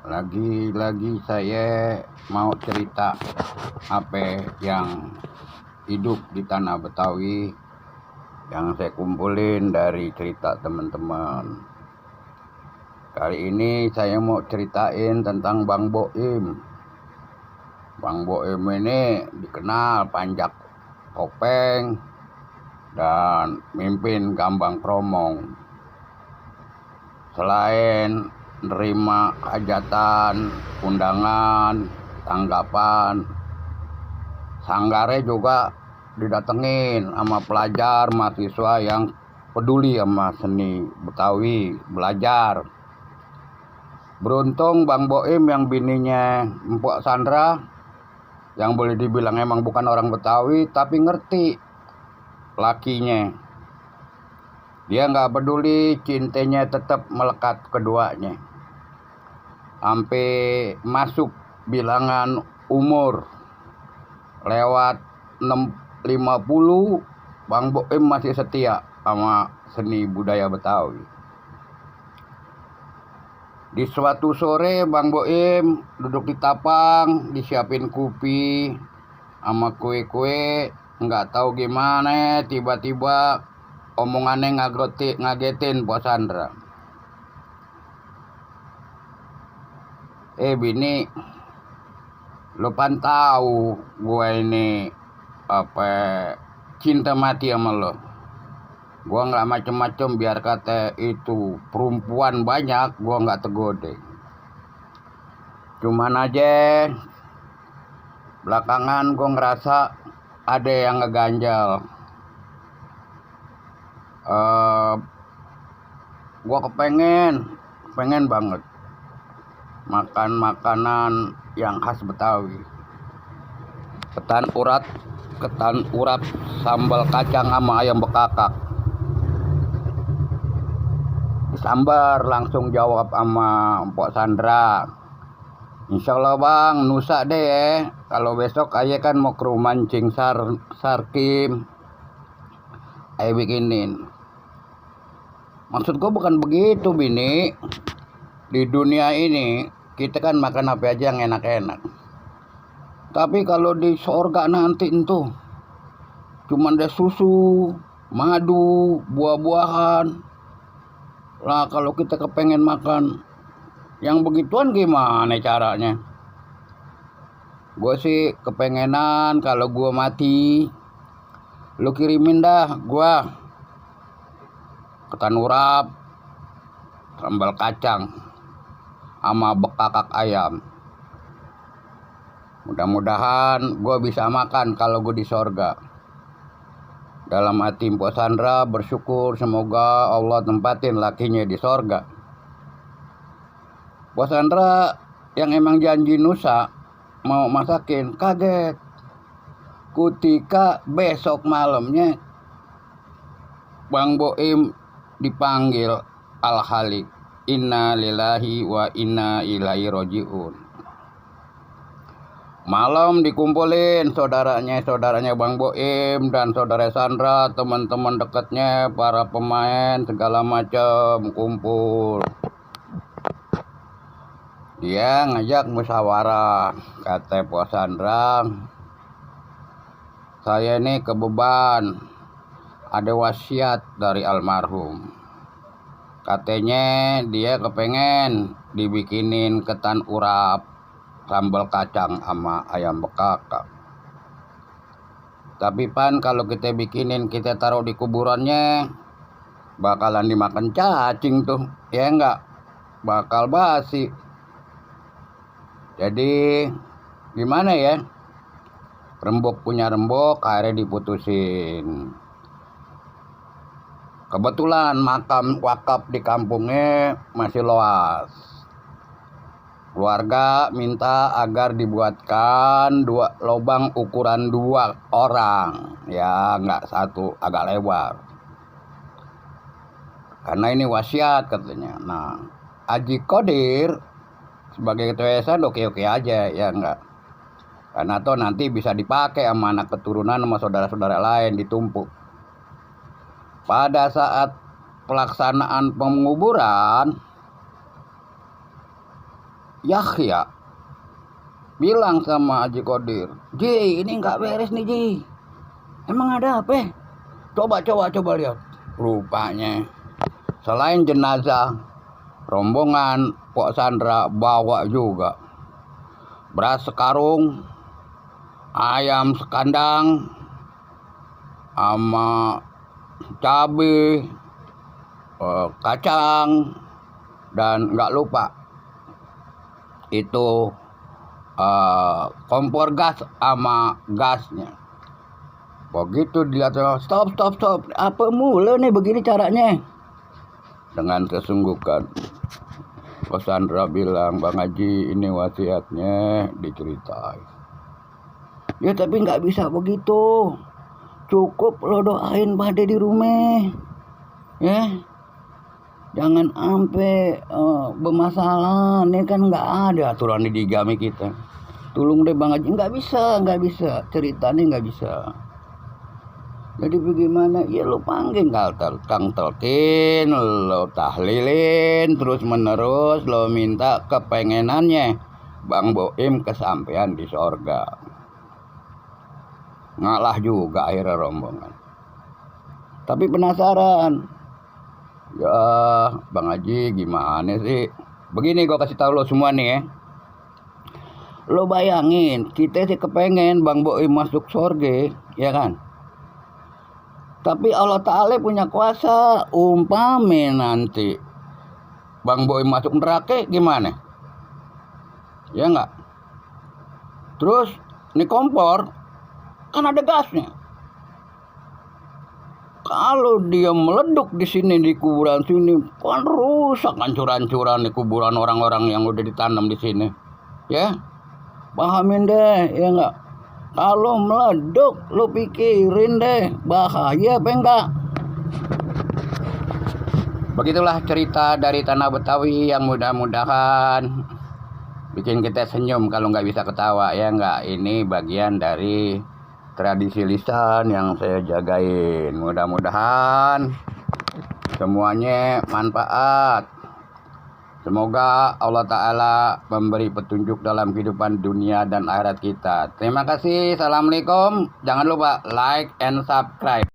Lagi-lagi saya mau cerita apa yang hidup di tanah Betawi yang saya kumpulin dari cerita teman-teman. Kali ini saya mau ceritain tentang Bang Boim. Bang Boim ini dikenal panjat topeng dan mimpin Gambang Kromong. Selain nerima hajatan, undangan, tanggapan, sanggare juga didatengin sama pelajar mahasiswa yang peduli sama seni Betawi, belajar. Beruntung Bang Boim yang bininya Mpok Sandra, yang boleh dibilang emang bukan orang Betawi tapi ngerti lakinya. Dia nggak peduli, cintanya tetap melekat keduanya. Sampai masuk bilangan umur lewat 50, Bang Boim masih setia sama seni budaya Betawi. Di suatu sore Bang Boim duduk di tapang, disiapin kopi sama kue-kue, nggak tahu gimana tiba-tiba omongannya ngagetin Pok Sandra. Bini, lu pan tahu gue ini cinta mati sama lo. Gue nggak macem-macem biar kata itu perempuan banyak, gue nggak tergoda. Cuman aja belakangan gue ngerasa ada yang ngeganjal. Gue pengen banget makan makanan yang khas Betawi. Ketan urat sambal kacang sama ayam bekakak. Disambar langsung jawab sama Mpok Sandra. Insya Allah Bang, nusa deh ya. Kalau besok ayah kan mau ke rumah Cing Sarkim, ayah bikinin. Maksud gue bukan begitu bini. Di dunia ini kita kan makan apa aja yang enak-enak. Tapi kalau di sorga nanti itu cuman ada susu, madu, buah-buahan. Lah kalau kita kepengen makan yang begituan gimana caranya? Gue sih kepengenan kalau gue mati, lu kirimin dah gue ketan urap, sambal kacang, sama bekakak ayam. Mudah-mudahan gue bisa makan kalau gue di sorga. Dalam hati Mpok Sandra bersyukur semoga Allah tempatin lakinya di sorga. Mpok Sandra yang emang janji nusa mau masakin kaget ketika besok malamnya Bang Boim dipanggil Al-Halik. Inna lillahi wa inna ilaihi roji'un. Malam dikumpulin saudaranya Bang Boim dan saudara Sandra, teman-teman dekatnya, para pemain segala macam kumpul. Dia ngajak musyawarah, kata Pok Sandra, saya ini kebeban, ada wasiat dari almarhum. Katanya dia kepengen dibikinin ketan urap, sambal kacang sama ayam bekakak. Tapi pan kalau kita bikinin, kita taruh di kuburannya, bakalan dimakan cacing tuh, ya enggak? Bakal basi. Jadi gimana ya? Rembuk punya rembuk, akhirnya diputusin. Kebetulan makam wakaf di kampungnya masih luas. Keluarga minta agar dibuatkan 2 lubang ukuran 2 orang, ya nggak satu, agak lebar. Karena ini wasiat katanya. Nah, Haji Kodir sebagai ketua yayasan oke-oke aja, ya enggak. Karena toh nanti bisa dipakai sama anak keturunan sama saudara-saudara lain ditumpuk. Pada saat pelaksanaan penguburan, Yahya bilang sama Haji Kodir, Ji, ini nggak beres nih Ji. Emang ada apa? Coba lihat. Rupanya selain jenazah, rombongan Pok Sandra bawa juga beras sekarung, ayam sekandang, sama cabai, kacang, dan nggak lupa itu kompor gas sama gasnya. Begitu dilihat, stop, apa mulu nih begini caranya? Dengan kesungguhan Pak Sandra bilang, Bang Haji, ini wasiatnya, diceritain. Ya tapi nggak bisa begitu. Cukup lo doain Bade di rumah, ya. Jangan sampai bermasalah. Ini kan nggak ada aturan di digami kita. Tolong deh Bang Haji, nggak bisa. Ceritanya nggak bisa. Jadi bagaimana? Ya lo panggil Kang Telkin, lo tahlilin terus menerus, lo minta kepengenannya Bang Boim kesampean di sorga. Ngalah juga akhirnya rombongan. Tapi penasaran, ya Bang Haji gimana sih? Begini gue kasih tahu lo semua nih ya. Lo bayangin, kita sih kepengen Bang Boim masuk sorga, ya kan? Tapi Allah Ta'ala punya kuasa. Umpame nanti Bang Boim masuk neraka gimana? Ya enggak? Terus ini kompor kan ada gasnya. Kalau dia meleduk di sini di kuburan sini, kan rusak, hancur-hancuran di kuburan orang-orang yang udah ditanam di sini. Ya, pahamin deh, ya enggak? Kalau meleduk, lu pikirin deh, bahaya apa enggak? Begitulah cerita dari Tanah Betawi yang mudah-mudahan bikin kita senyum kalau nggak bisa ketawa, ya enggak? Ini bagian dari tradisi lisan yang saya jagain. Mudah-mudahan semuanya manfaat. Semoga Allah Ta'ala memberi petunjuk dalam kehidupan dunia dan akhirat kita. Terima kasih. Assalamualaikum. Jangan lupa like and subscribe.